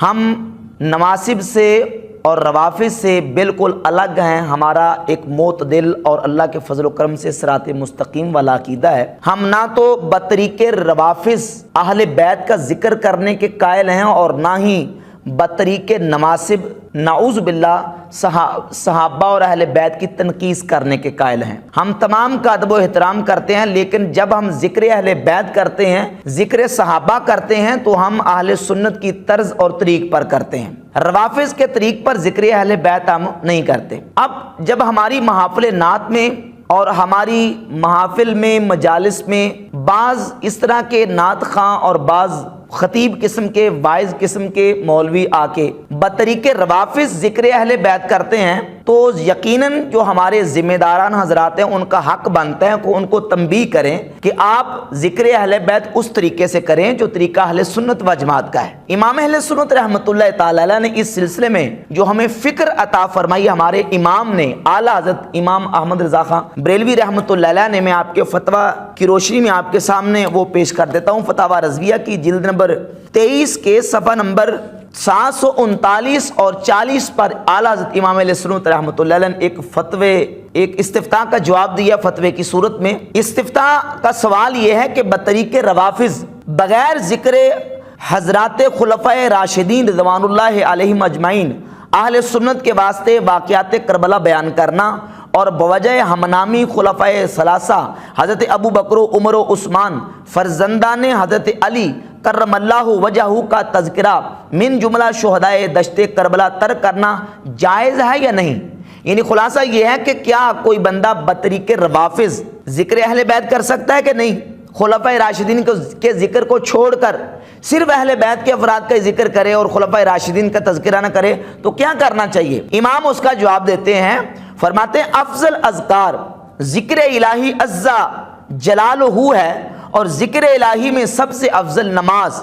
ہم نواسب سے اور روافض سے بالکل الگ ہیں. ہمارا ایک معتدل اور اللہ کے فضل و کرم سے صراط مستقیم والا عقیدہ ہے. ہم نہ تو بطریق روافض اہل بیت کا ذکر کرنے کے قائل ہیں اور نہ ہی بطریق نواسب نعوذ باللہ صحابہ اور اہل بیت کی تنقیص کرنے کے قائل ہیں. ہم تمام کا ادب و احترام کرتے ہیں، لیکن جب ہم ذکر اہل بیت کرتے ہیں، ذکر صحابہ کرتے ہیں، تو ہم اہل سنت کی طرز اور طریق پر کرتے ہیں. روافض کے طریق پر ذکر اہل بیت ہم نہیں کرتے. اب جب ہماری محافل نعت میں اور ہماری محافل میں مجالس میں بعض اس طرح کے نعت خواں اور بعض خطیب قسم کے واعظ قسم کے مولوی آ کے بطریق روافض ذکر اہل بیت کرتے ہیں، تو یقیناً جو ہمارے ذمہ داران حضرات ہیں ان کا حق بنتا ہے کہ ان کو تنبیہ کریں کہ آپ ذکر اہل بیت اس طریقے سے کریں جو طریقہ اہل سنت و جماعت کا ہے. امام اہل سنت رحمۃ اللہ تعالی علیہ نے اس سلسلے میں جو ہمیں فکر عطا فرمائی، ہمارے امام نے اعلیٰ حضرت امام احمد رضا خان بریلوی رحمۃ اللہ علیہ نے، میں آپ کے فتویٰ کی روشنی میں آپ کے سامنے وہ پیش کر دیتا ہوں. فتاوی رضویہ کی جلد نمبر 23 کے صفحہ نمبر 739 اور 40 پر اعلیٰ حضرت امام اہل سنت رحمۃ اللہ علیہ نے ایک استفتاء کا جواب دیا. فتوے کی صورت میں استفتاء کا سوال یہ ہے کہ بطریق روافض بغیر ذکر حضرات خلفائے راشدین رضوان اللہ علیہم اجمعین اہل سنت کے واسطے واقعات کربلا بیان کرنا اور بوجہ ہم نامی خلفائے ثلاثہ حضرت ابو بکر و عمر و عثمان فرزندان حضرت علی کرم اللہ وجہہ کا تذکرہ من جملہ شہدائے دشت کربلا ترک کرنا جائز ہے یا نہیں؟ یعنی خلاصہ یہ ہے کہ کیا کوئی بندہ بطریق روافض ذکر اہل بیت کر سکتا ہے کہ نہیں؟ خلفائے راشدین کے ذکر کو چھوڑ کر صرف اہل بیت کے افراد کا ذکر کرے اور خلفائے راشدین کا تذکرہ نہ کرے تو کیا کرنا چاہیے؟ امام اس کا جواب دیتے ہیں، فرماتے ہیں افضل اذکار ذکر الہی عزا جلالہ ہے، اور ذکر الہی میں سب سے افضل نماز.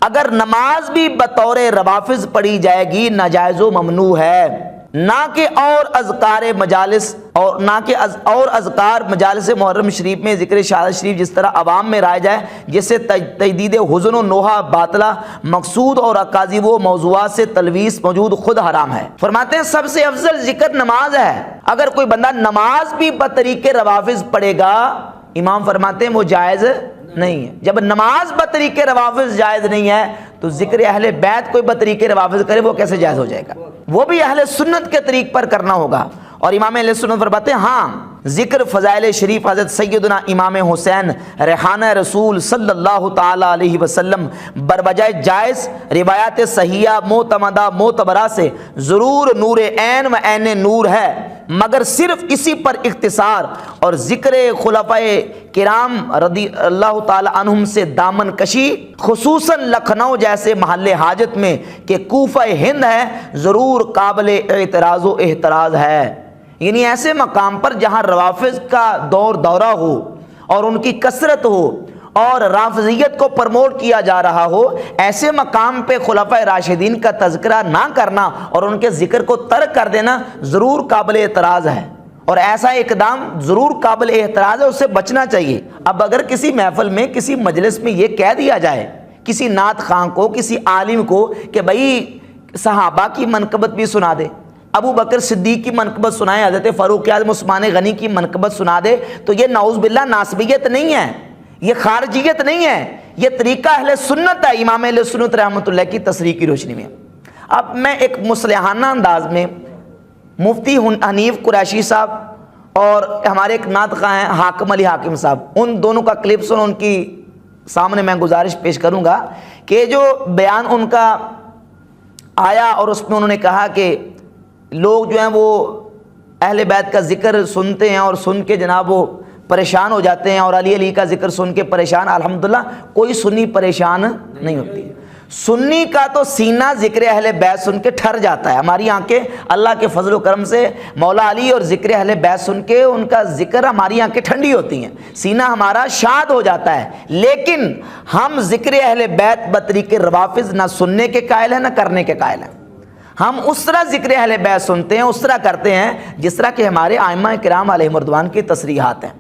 اگر نماز بھی بطور روافض پڑھی جائے گی ناجائز و ممنوع ہے، نہ کہ اور اذکار مجالس اور نہ کہ اور اذکار مجالس محرم شریف میں ذکر شہادت شریف جس طرح عوام میں رائج ہے، جس سے تجدید حزن و نوحہ باطلہ مقصود اور اکاذیب و موضوعات سے تلویث موجود خود حرام ہے. فرماتے ہیں سب سے افضل ذکر نماز ہے. اگر کوئی بندہ نماز بھی بطریق روافض پڑھے گا، امام فرماتے ہیں وہ جائز نہیں ہے. جب نماز بطریق روافض جائز نہیں ہے تو ذکر اہل بیت کوئی بطریق روافض کرے وہ کیسے جائز ہو جائے گا؟ وہ بھی اہل سنت کے طریق پر کرنا ہوگا. اور امام اہل سنت فرماتے ہیں ہاں ذکر فضائل شریف حضرت سیدنا امام حسین ریحانہ رسول صلی اللہ تعالی علیہ وسلم بروجہ جائز روایات صحیحہ معتمدہ معتبرہ سے ضرور نور عین و عین نور ہے، مگر صرف اسی پر اختصار اور ذکر خلفائے کرام رضی اللہ تعالی عنہم سے دامن کشی خصوصاً لکھنؤ جیسے محل حاجت میں کہ کوفہ ہند ہے ضرور قابل اعتراض و احتراز ہے. یعنی ایسے مقام پر جہاں روافض کا دورہ ہو اور ان کی کثرت ہو اور رافضیت کو پرموٹ کیا جا رہا ہو، ایسے مقام پہ خلفائے راشدین کا تذکرہ نہ کرنا اور ان کے ذکر کو ترک کر دینا ضرور قابل اعتراض ہے، اور ایسا اقدام ضرور قابل اعتراض ہے، اس سے بچنا چاہیے. اب اگر کسی محفل میں کسی مجلس میں یہ کہہ دیا جائے کسی نعت خواں کو کسی عالم کو کہ بھائی صحابہ کی منقبت بھی سنا دے، ابو بکر صدیق کی منقبت سنائے، حضرت فاروق اعظم عثمان غنی کی منقبت سنا دے، تو یہ نعوذ باللہ ناسبیت نہیں ہے، یہ خارجیت نہیں ہے، یہ طریقہ اہل سنت ہے امام اہل سنت رحمۃ اللہ کی تصریح کی روشنی میں. اب میں ایک مصلحانہ انداز میں مفتی حنیف قریشی صاحب اور ہمارے ایک نعت خواں ہیں حاکم علی حاکم صاحب، ان دونوں کا کلپ سن ان کی سامنے میں گزارش پیش کروں گا کہ جو بیان ان کا آیا اور اس میں انہوں نے کہا کہ لوگ جو ہیں وہ اہل بیت کا ذکر سنتے ہیں اور سن کے جناب وہ پریشان ہو جاتے ہیں، اور علی کا ذکر سن کے پریشان. الحمدللہ کوئی سنی پریشان نہیں ہوتی. سنی کا تو سینہ ذکر اہل بیت سن کے ٹھر جاتا ہے. ہماری آنکھیں اللہ کے فضل و کرم سے مولا علی اور ذکر اہل بیت سن کے ان کا ذکر ہماری آنکھیں ٹھنڈی ہوتی ہیں، سینہ ہمارا شاد ہو جاتا ہے. لیکن ہم ذکر اہل بیت بطریق روافض نہ سننے کے قائل ہیں نہ کرنے کے قائل ہیں. ہم اس طرح ذکر اہل بیت سنتے ہیں، اس طرح کرتے ہیں جس طرح کہ ہمارے ائمہ کرام علیہم رضوان کی تصریحات ہیں.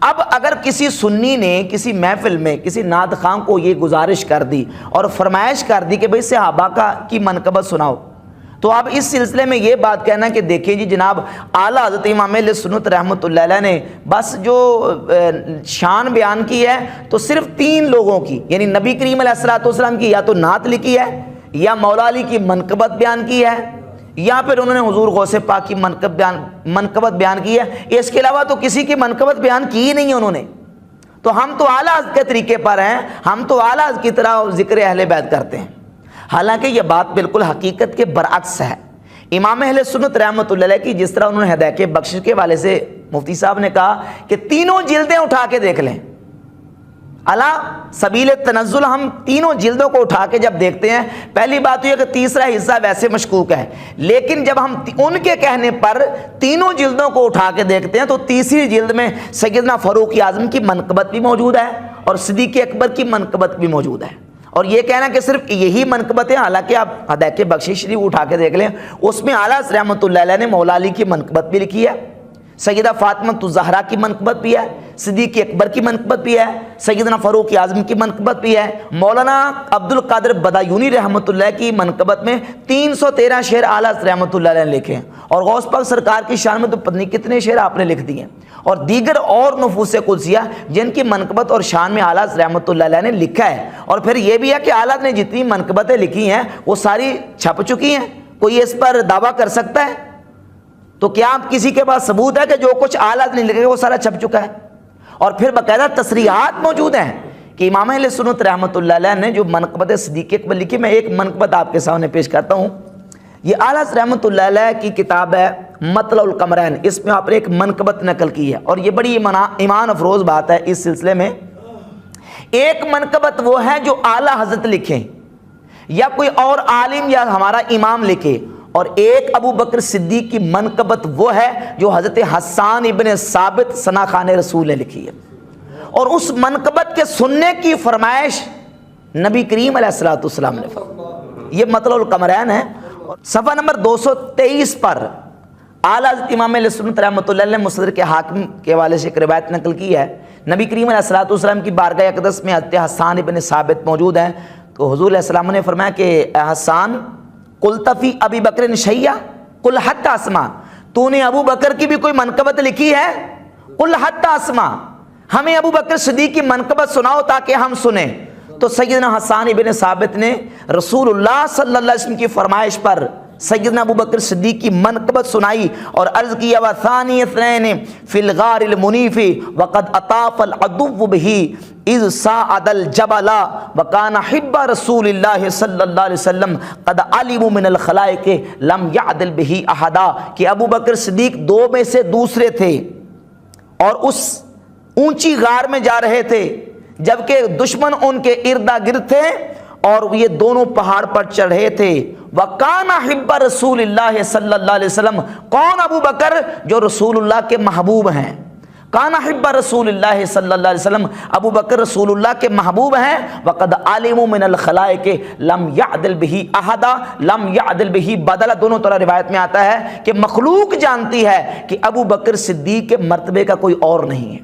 اب اگر کسی سنی نے کسی محفل میں کسی نعت خواں کو یہ گزارش کر دی اور فرمائش کر دی کہ بھئی صحابہ کی منقبت سناؤ، تو اب اس سلسلے میں یہ بات کہنا کہ دیکھیں جی جناب اعلیٰ حضرت امام اہل سنت رحمۃ اللہ علیہ نے بس جو شان بیان کی ہے تو صرف 3 لوگوں کی، یعنی نبی کریم علیہ الصلوۃ والسلام کی یا تو نعت لکھی ہے، یا مولا علی کی منقبت بیان کی ہے، یا پھر انہوں نے حضور غوث پاک کی منقبت بیان کی ہے۔ اس کے علاوہ تو کسی کی منقبت بیان کی ہی نہیں ہے انہوں نے۔ تو ہم تو اعلیٰ حضرت کے طریقے پر ہیں، ہم تو اعلیٰ حضرت کی طرح ذکر اہل بیت کرتے ہیں، حالانکہ یہ بات بالکل حقیقت کے برعکس ہے۔ امام اہل سنت رحمۃ اللہ علیہ کی جس طرح انہوں نے ہدایت بخشش کے والے سے مفتی صاحب نے کہا کہ تینوں جلدیں اٹھا کے دیکھ لیں، علی سبیل تنزل ہم تینوں جلدوں کو اٹھا کے جب دیکھتے ہیں، پہلی بات یہ ہے کہ تیسرا حصہ ویسے مشکوک ہے، لیکن جب ہم ان کے کہنے پر تینوں جلدوں کو اٹھا کے دیکھتے ہیں تو تیسری جلد میں سیدنا فاروق اعظم کی منقبت بھی موجود ہے اور صدیق اکبر کی منقبت بھی موجود ہے۔ اور یہ کہنا کہ صرف یہی منقبت ہے، حالانکہ آپ ہدایت بخشش شریف اٹھا کے دیکھ لیں، اس میں اعلیٰ رحمۃ اللہ علیہ نے مولا علی کی منقبت بھی لکھی ہے، سیدہ فاطمہ الزہرا کی منقبت بھی ہے، صدیق اکبر کی منقبت بھی ہے، سیدنا فاروق اعظم کی منقبت بھی ہے، مولانا عبد القادر بدایونی رحمۃ اللہ کی منقبت میں 313 شعر اعلیٰ رحمۃ اللہ علیہ نے لکھے ہیں، اور غوث پاک سرکار کی شان میں تو پتہ نہیں کتنے شعر آپ نے لکھ دیے ہیں، اور دیگر اور نفوس قدسیہ جن کی منقبت اور شان میں اعلیٰ رحمۃ اللہ علیہ نے لکھا ہے۔ اور پھر یہ بھی ہے کہ اعلیٰ نے جتنی منقبتیں لکھی ہیں وہ ساری چھپ چکی ہیں، کوئی اس پر دعویٰ کر سکتا ہے؟ تو کیا آپ کسی کے پاس ثبوت ہے کہ جو کچھ اعلیٰ نے لکھا وہ سارا چھپ چکا ہے؟ اور پھر باقاعدہ تصریحات موجود ہیں کہ امام اہل سنت رحمۃ اللہ علیہ نے جو منقبت صدیق اکبر لکھی، میں ایک منقبت آپ کے سامنے پیش کرتا ہوں۔ یہ اعلیٰ رحمۃ اللہ علیہ کی کتاب ہے مطلع القمرین، اس میں آپ نے ایک منقبت نقل کی ہے، اور یہ بڑی ایمان افروز بات ہے اس سلسلے میں۔ ایک منقبت وہ ہے جو اعلیٰ حضرت لکھیں یا کوئی اور عالم یا ہمارا امام لکھے، اور ایک ابو بکر صدیق کی منقبت وہ ہے جو حضرت حسان ابن ثابت ثناخان رسول نے لکھی ہے، اور اس منقبت کے سننے کی فرمائش نبی کریم علیہ الصلوۃ والسلام نے فرمائی۔ یہ مطلع القمرین ہے، صفحہ نمبر 223 پر اعلیٰ حضرت امام علیہ سنت رحمۃ اللہ علیہ نے مستدرک حاکم کے حوالے سے ایک روایت نقل کی ہے، نبی کریم علیہ الصلوۃ والسلام کی بارگاہ اقدس میں حضرت حسان ابن ثابت موجود ہیں، تو حضور علیہ السلام نے فرمایا کہ اے حسان قلت فی ابی بکر شیئا قل حتی اسمع، تو نے ابو بکر کی بھی کوئی منقبت لکھی ہے؟ قل حتی اسمع، ہمیں ابو بکر صدیق کی منقبت سناؤ تاکہ ہم سنیں۔ تو سیدنا حسان ابن ثابت نے رسول اللہ صلی اللہ علیہ وسلم کی فرمائش پر سیدنا ابو بکر صدیق کی منقبت سنائی اور عرض کیا وَثَانِيَ اثْنَيْنِ فِي الْغَارِ الْمُنِيفِ وَقَدْ أَطَافَ الْعَدُوُّ بِهِ إِذْ صَعَدَ الْجَبَلَ وَكَانَ حِبَّ رَسُولِ اللَّهِ صلی اللہ علیہ وسلم قَدْ عَلِمُوا مِنَ الْخَلَائِقِ لَمْ يَعْدِلْ بِهِ أَحَدًا، کہ ابو بکر صدیق 2 میں سے دوسرے تھے اور اس اونچی غار میں جا رہے تھے جبکہ دشمن ان کے اردا گرد تھے اور یہ دونوں پہاڑ پر چڑھے تھے۔ وَقَانَ حِبَّ رسول اللہ صلی اللہ علیہ وسلم، کون؟ ابو بکر جو رسول اللہ کے محبوب ہیں، کان حب رسول اللہ صلی اللہ علیہ وسلم، ابو بکر رسول اللہ کے محبوب ہیں۔ وقد عالم من الخلائق لم يعدل به احدا لم يعدل به بدلا، دونوں طرح روایت میں آتا ہے کہ مخلوق جانتی ہے کہ ابو بکر صدیق کے مرتبے کا کوئی اور نہیں ہے،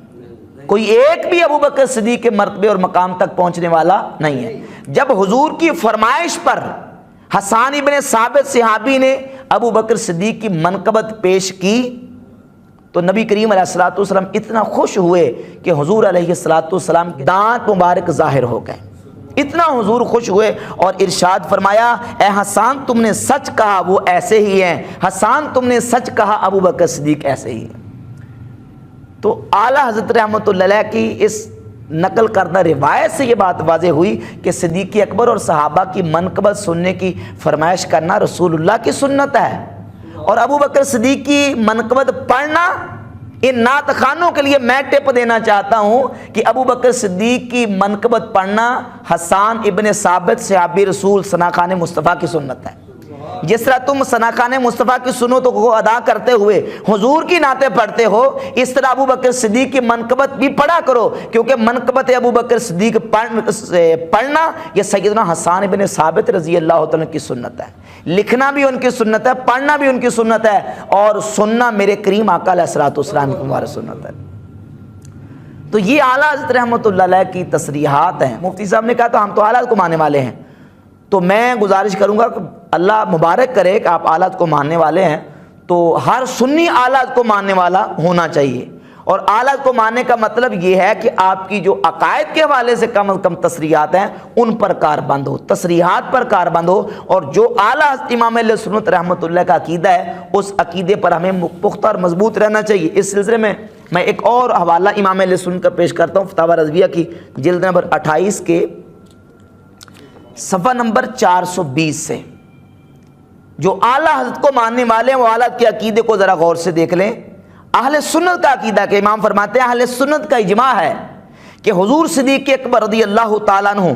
کوئی ایک بھی ابو بکر صدیق کے مرتبے اور مقام تک پہنچنے والا نہیں ہے۔ جب حضور کی فرمائش پر حسان ابن ثابت صحابی نے ابو بکر صدیق کی منقبت پیش کی تو نبی کریم علیہ الصلوۃ والسلام اتنا خوش ہوئے کہ حضور علیہ الصلوۃ والسلام کے دانت مبارک ظاہر ہو گئے، اتنا حضور خوش ہوئے اور ارشاد فرمایا اے حسان تم نے سچ کہا، وہ ایسے ہی ہیں، حسان تم نے سچ کہا، ابو بکر صدیق ایسے ہی ہیں۔ تو اعلیٰ حضرت رحمۃ اللہ علیہ کی اس نقل کردہ روایت سے یہ بات واضح ہوئی کہ صدیق اکبر اور صحابہ کی منقبت سننے کی فرمائش کرنا رسول اللہ کی سنت ہے، اور ابو بکر صدیق کی منقبت پڑھنا، ان نعت خوانوں کے لیے میں ٹپ دینا چاہتا ہوں کہ ابو بکر صدیق کی منقبت پڑھنا حسان ابن ثابت صحابی رسول ثناخان مصطفیٰ کی سنت ہے۔ جس طرح تم ثناخان مصطفیٰ کی سنتوں کو ادا کرتے ہوئے حضور کی نعتیں پڑھتے ہو، اس طرح ابو بکر صدیق کی منقبت بھی پڑھا کرو، کیونکہ منقبت ابو بکر صدیق پڑھنا یہ سیدنا حسان ابن ثابت رضی اللہ تعالیٰ کی سنت ہے، لکھنا بھی ان کی سنت ہے، پڑھنا بھی ان کی سنت ہے، اور سننا میرے کریم آقا علیہ الصلوۃ والسلام کی ہماری سنت ہے۔ تو یہ اعلیٰ حضرت رحمۃ اللہ علیہ کی تصریحات ہیں. مفتی صاحب نے کہا تو ہم تو اعلیٰ کو ماننے والے ہیں. تو میں گزارش کروں گا کہ اللہ مبارک کرے کہ آپ اعلیٰ کو ماننے والے ہیں، تو ہر سنی اعلیٰ کو ماننے والا ہونا چاہیے. اور اعلیٰ کو ماننے کا مطلب یہ ہے کہ آپ کی جو عقائد کے حوالے سے کم از کم تصریحات ہیں ان پر کار بند ہو، تصریحات پر کار بند ہو، اور جو اعلیٰ حضرت امام اہل سنت رحمۃ اللہ کا عقیدہ ہے اس عقیدے پر ہمیں پختہ اور مضبوط رہنا چاہیے. اس سلسلے میں ایک اور حوالہ امام اہل سنت کا پیش کرتا ہوں، فتاوی رضویہ کی جلد نمبر 28 کے صفحہ نمبر 420 سے. جو اعلیٰ حضرت کو ماننے والے ہیں وہ اعلیٰ کے عقیدے کو ذرا غور سے دیکھ لیں. اہل سنت کا عقیدہ کہ امام فرماتے ہیں اہل سنت کا اجماع ہے کہ حضور صدیق اکبر رضی اللہ تعالیٰ عنہ،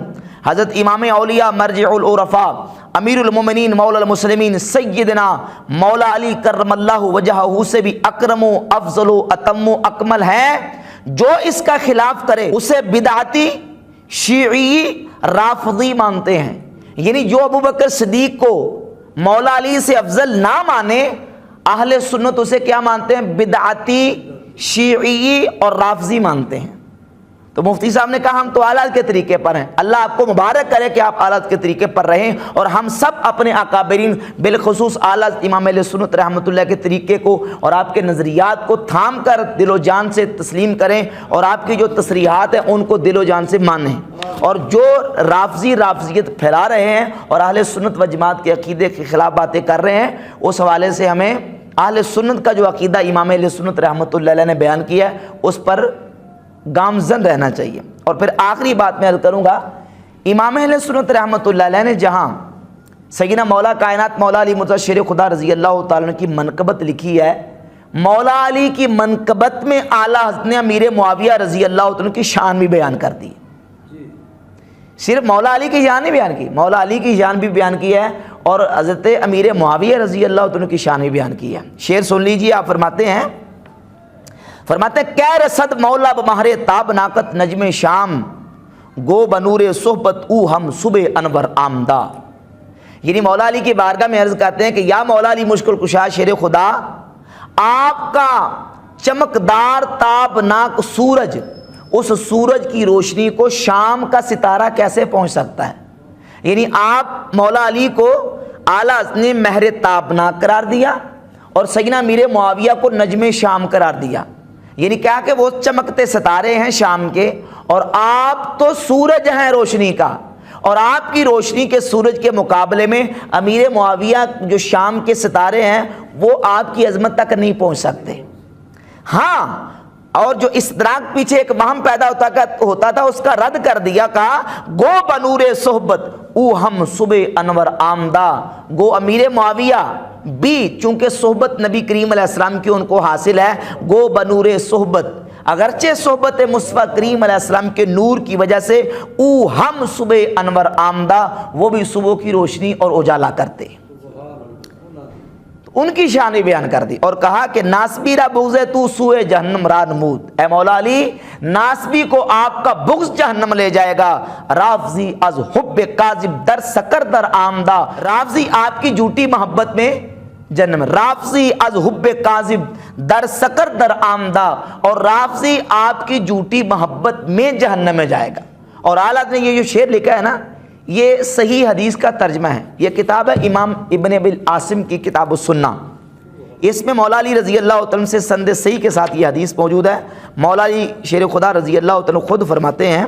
حضرت امام اولیاء مرجع العرفاء امیر المومنین مولا المسلمین سیدنا مولا علی کرم اللہ وجہہ سے بھی اکرم و افضل و اتم و اکمل ہے. جو اس کا خلاف کرے اسے بدعتی، شیعی، رافضی مانتے ہیں. یعنی جو ابو بکر صدیق کو مولا علی سے افضل نہ مانے، اہل سنت اسے کیا مانتے ہیں؟ بدعتی، شیعی اور رافضی مانتے ہیں. تو مفتی صاحب نے کہا ہم تو اعلیٰ کے طریقے پر ہیں. اللہ آپ کو مبارک کرے کہ آپ اعلیٰ کے طریقے پر رہیں، اور ہم سب اپنے اکابرین بالخصوص اعلیٰ امام اہل سنت رحمۃ اللہ کے طریقے کو اور آپ کے نظریات کو تھام کر دل و جان سے تسلیم کریں، اور آپ کی جو تصریحات ہیں ان کو دل و جان سے مانیں. اور جو رافضیت پھیلا رہے ہیں اور اہل سنت و جماعت کے عقیدے کے خلاف باتیں کر رہے ہیں، اس حوالے سے ہمیں اہل سنت کا جو عقیدہ امام اہل سنت رحمۃ اللہ علیہ نے بیان کیا ہے اس پر گامزن رہنا چاہیے. اور پھر آخری بات میں عرض کروں گا، امام اہل سنت رحمۃ اللہ علیہ نے جہاں سیدنا مولا کائنات مولا علی مرتضی شیر خدا رضی اللہ تعالیٰ عنہ کی منقبت لکھی ہے، مولا علی کی منقبت میں اعلیٰ حضرت نے امیر معاویہ رضی اللہ تعالیٰ عنہ کی شان بھی بیان کر دی. صرف مولا علی کی شان نہیں بیان کی، مولا علی کی شان بھی بیان کی ہے اور حضرت امیر معاویہ رضی اللہ عنہ کی شان بھی بیان کی ہے. شعر سن لیجیے. آپ فرماتے ہیں کہہ رسد مولا بمہر تاب ناقت نجم شام، گو بنور صحبت او ہم صبح انور آمدہ. یعنی مولا علی کی بارگاہ میں عرض کرتے ہیں کہ یا مولا علی مشکل کشا شیر خدا، آپ کا چمکدار تابناک سورج، اس سورج کی روشنی کو شام کا ستارہ کیسے پہنچ سکتا ہے؟ یعنی آپ مولا علی کو اعلیٰ نے مہر تابناک قرار دیا اور سیدنا امیر معاویہ کو نجم شام قرار دیا. یعنی کیا کہ وہ چمکتے ستارے ہیں شام کے، اور آپ تو سورج ہیں روشنی کا، اور آپ کی روشنی کے سورج کے مقابلے میں امیر معاویہ جو شام کے ستارے ہیں وہ آپ کی عظمت تک نہیں پہنچ سکتے. ہاں، اور جو استدراک پیچھے ایک وہم پیدا ہوتا تھا اس کا رد کر دیا. کہا گو بنور صحبت او ہم صبح انور آمدہ، گو امیر معاویہ بھی چونکہ صحبت نبی کریم علیہ السلام کی ان کو حاصل ہے، گو بنور صحبت، اگرچہ صحبت مصطفیٰ کریم علیہ السلام کے نور کی وجہ سے او ہم صبح انور آمدہ، وہ بھی صبح کی روشنی اور اجالا کرتے. ان کی شان بیان کر دی اور کہا کہ ناسبی را بغض تو سوئے جہنم را نمود. اے مولا علی، ناسبی کو آپ کا بغض جہنم لے جائے گا. رافضی از حب کاذب در سکر در آمدہ، رافضی آپ کی جھوٹی محبت میں جہنم، رافضی از حب کاذب در سکر در آمدہ، اور رافضی آپ کی جھوٹی محبت میں جہنم میں جائے گا. اور اعلیٰ نے یہ جو شعر لکھا ہے نا، یہ صحیح حدیث کا ترجمہ ہے. یہ کتاب ہے امام ابن ابی العاصم کی کتاب السنہ. اس میں مولا علی رضی اللہ عنہ سے سند صحیح کے ساتھ یہ حدیث موجود ہے. مولا علی شیر خدا رضی اللہ عنہ خود فرماتے ہیں،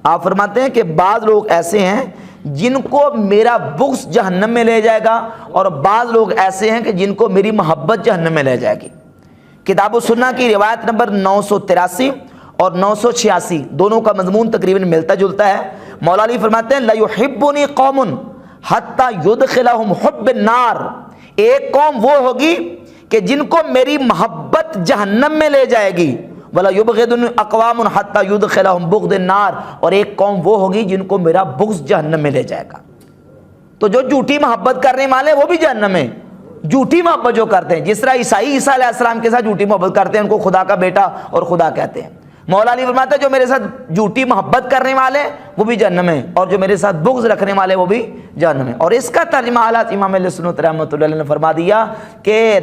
آپ فرماتے ہیں کہ بعض لوگ ایسے ہیں جن کو میرا بغض جہنم میں لے جائے گا، اور بعض لوگ ایسے ہیں کہ جن کو میری محبت جہنم میں لے جائے گی. کتاب السنہ کی روایت نمبر 983 اور 986 دونوں کا مضمون تقریباً ملتا جلتا ہے. مولا علی فرماتے ہیں لَيُحِبُّنِي قَوْمٌ حَتَّى يُدْخِلَهُمْ حُبِّ النَّارِ، ایک قوم وہ ہوگی کہ جن کو میری محبت جہنم میں لے جائے گی. وَلَا يُبْغِضُنِي أَقْوَامٌ حَتَّى يُدْخِلَهُمْ بُغْضِ النَّارِ، اور ایک قوم وہ ہوگی جن کو میرا بغض جہنم میں لے جائے گا. تو جو جھوٹی محبت کرنے والے وہ بھی جہنم میں، جھوٹی محبت جو کرتے ہیں، جس طرح عیسائی عیسیٰ علیہ السلام کے ساتھ جھوٹی محبت کرتے ہیں، ان کو خدا کا بیٹا اور خدا کہتے ہیں. مولا علی فرماتا ہے جو میرے ساتھ جھوٹی محبت کرنے والے وہ بھی جہنم میں، اور جو میرے ساتھ بغض رکھنے والے وہ بھی جہنم میں. اور اس کا ترجمہ حالات امام اہل سنت رحمۃ اللہ علیہ نے فرما دیا کہ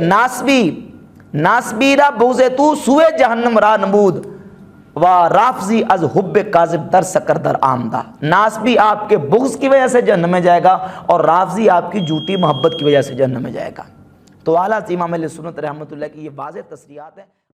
ناسبی را بغض تو سوئے جہنم را نمود، و رافضی از حب کاذب در سکر در آمدہ، ناسبی آپ کے بغض کی وجہ سے جہنم میں جائے گا اور رافضی آپ کی جھوٹی محبت کی وجہ سے جہنم میں جائے گا۔ تو اعلیٰ امام اہل سنت رحمۃ اللہ کی یہ واضح تصریحات ہیں۔